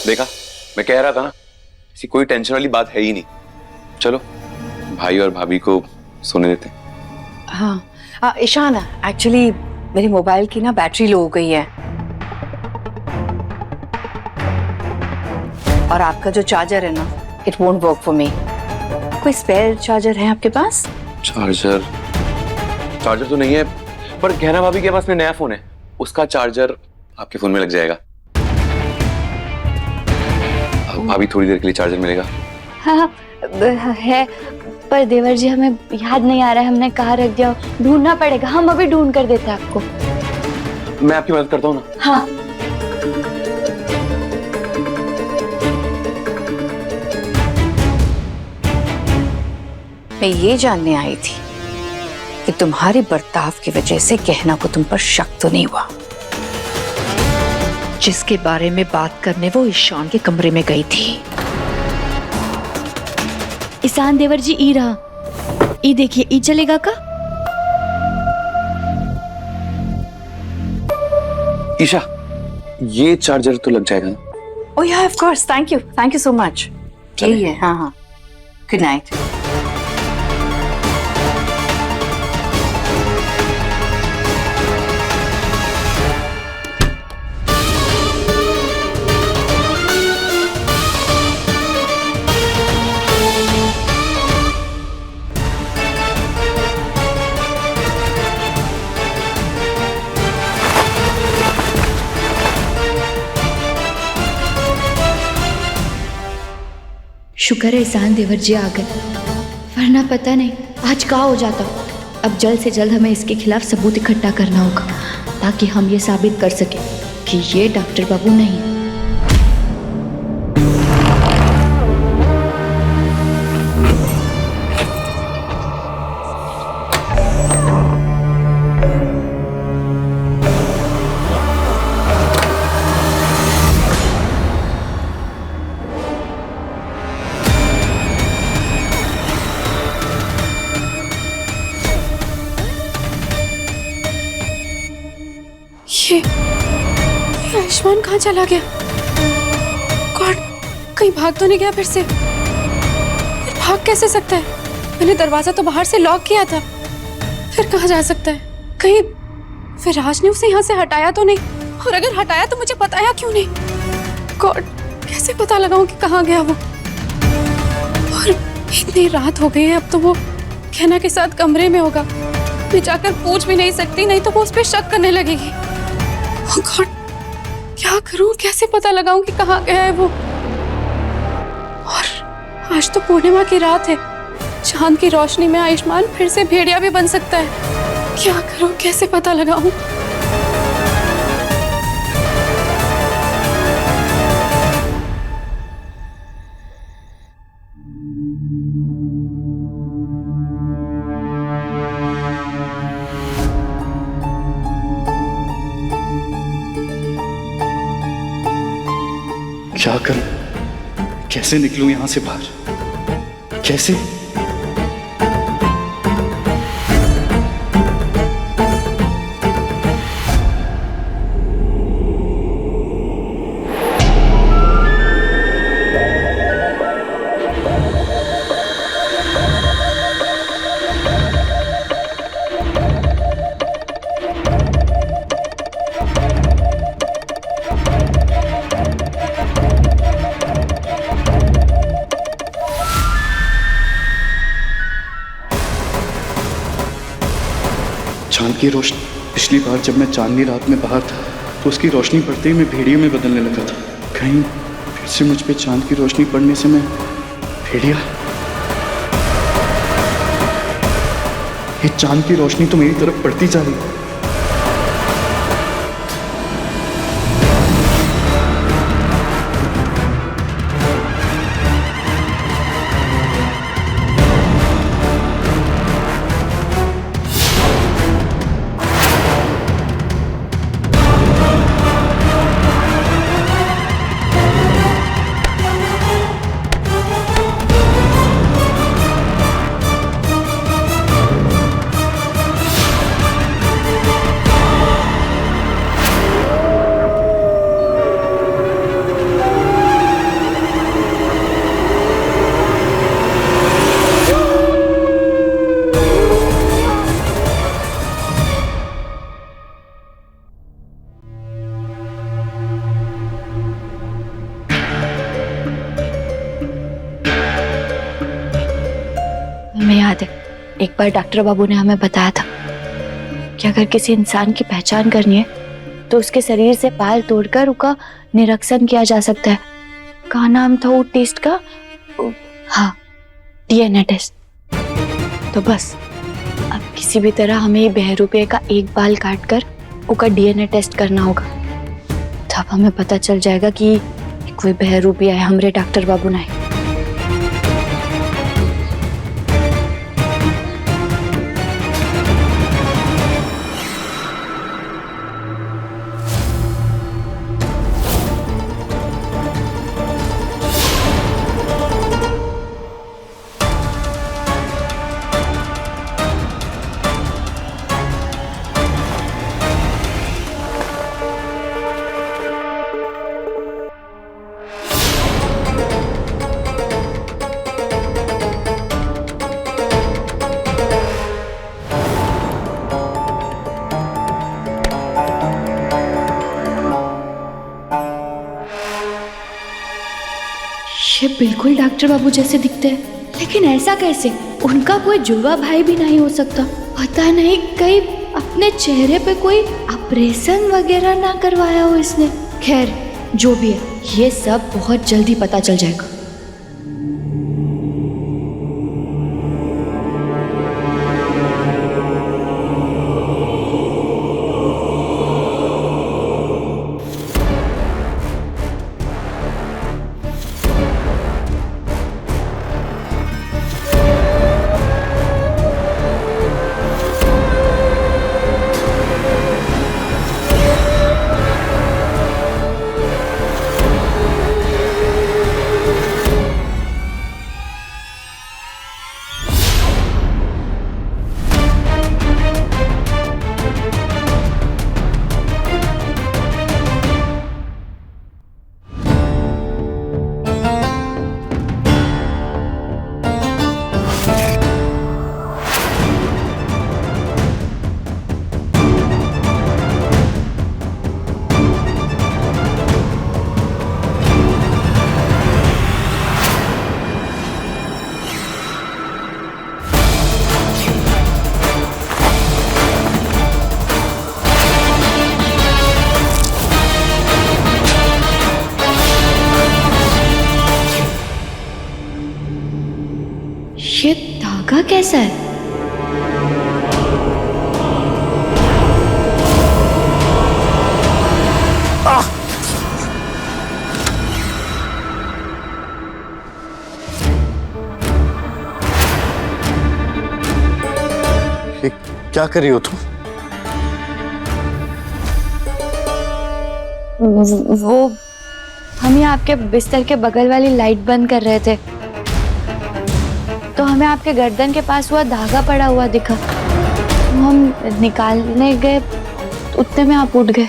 देखा, मैं कह रहा था ना, ऐसी कोई टेंशन वाली बात है ही नहीं। चलो भाई और भाभी को सोने देते हैं। हाँ ईशान, एक्चुअली मेरे मोबाइल की ना बैटरी लो हो गई है, और आपका जो चार्जर है ना, it won't work for me. कोई स्पेयर चार्जर है आपके पास? चार्जर तो नहीं है, पर कहना भाभी के पास में नया फोन है, उसका चार्जर आपके फोन में लग जाएगा। भाभी थोड़ी देर के लिए चार्जर मिलेगा। हाँ है, पर देवर जी हमें याद नहीं आ रहा है, हमने कहाँ रख दिया, ढूंढना पड़ेगा। हम अभी ढूंढ कर देते हैं आपको। मैं आपकी मदद करता हूँ ना। हाँ मैं ये जानने आई थी कि तुम्हारे बर्ताव की वजह से कहना को तुम पर शक तो नहीं हुआ, जिसके बारे में बात करने वो ईशान के कमरे में गई थी। ईशान देवर जी ई रहा, ई देखिए, ई चलेगा का? ईशा, ये चार्जर तो लग जाएगा ना? ओह या of course, thank you so much. यही है। हाँ, गुड नाइट। शुक्र है ईशान देवर जी आ गए, वरना पता नहीं आज क्या हो जाता। अब जल्द से जल्द हमें इसके खिलाफ सबूत इकट्ठा करना होगा, ताकि हम ये साबित कर सकें कि ये डॉक्टर बाबू नहीं। ये आयुष्मान कहाँ चला गया? गॉड, कहीं भाग तो नहीं गया फिर से? फिर भाग कैसे सकता है? मैंने दरवाजा तो बाहर से लॉक किया था, फिर कहाँ जा सकता है? कहीं फिराज ने उसे यहाँ से हटाया तो नहीं? और अगर हटाया तो मुझे बताया क्यों नहीं? गॉड, कैसे पता लगाऊं कि कहाँ गया वो? और इतनी रात हो गई है, अब तो वो कहना के साथ कमरे में होगा। मैं जाकर पूछ भी नहीं सकती, नहीं तो वो उस पर शक करने लगेगी। Oh God, क्या करूं? कैसे पता लगाऊं कि कहाँ गया है वो? और आज तो पूर्णिमा की रात है, चांद की रोशनी में आयुष्मान फिर से भेड़िया भी बन सकता है। क्या करूं? कैसे पता लगाऊं? क्या करूं? कैसे निकलूं यहां से बाहर? कैसे? चांद की रोशनी। पिछली बार जब मैं चांदनी रात में बाहर था तो उसकी रोशनी पड़ते ही मैं भेड़िए में बदलने लगा था। कहीं फिर से मुझ पे चांद की रोशनी पड़ने से मैं भेड़िया? ये चांद की रोशनी तो मेरी तरफ पड़ती जा रही है। हमें याद है एक बार डॉक्टर बाबू ने हमें बताया था कि अगर किसी इंसान की पहचान करनी है तो उसके शरीर से बाल तोड़कर उसका निरीक्षण किया जा सकता है। क्या नाम था वो टेस्ट का? हाँ, डीएनए टेस्ट। तो बस अब किसी भी तरह हमें ये बहरूपे का एक बाल काट कर उसका डीएनए टेस्ट करना होगा। तब हमें पता चल जाएगा कि कोई बहरूपी है हमरे डॉक्टर बाबू ने। ये बिल्कुल डॉक्टर बाबू जैसे दिखते हैं, लेकिन ऐसा कैसे? उनका कोई जुड़वा भाई भी नहीं हो सकता। पता नहीं कहीं अपने चेहरे पे कोई ऑपरेशन वगैरह ना करवाया हो इसने। खैर जो भी है, ये सब बहुत जल्दी पता चल जाएगा। ये धागा कैसा है? ये क्या कर रही हो तुम? वो हम यहाँ आपके बिस्तर के बगल वाली लाइट बंद कर रहे थे तो हमें आपके गर्दन के पास हुआ धागा पड़ा हुआ दिखा। हम निकालने गए, उतने में आप उठ गए।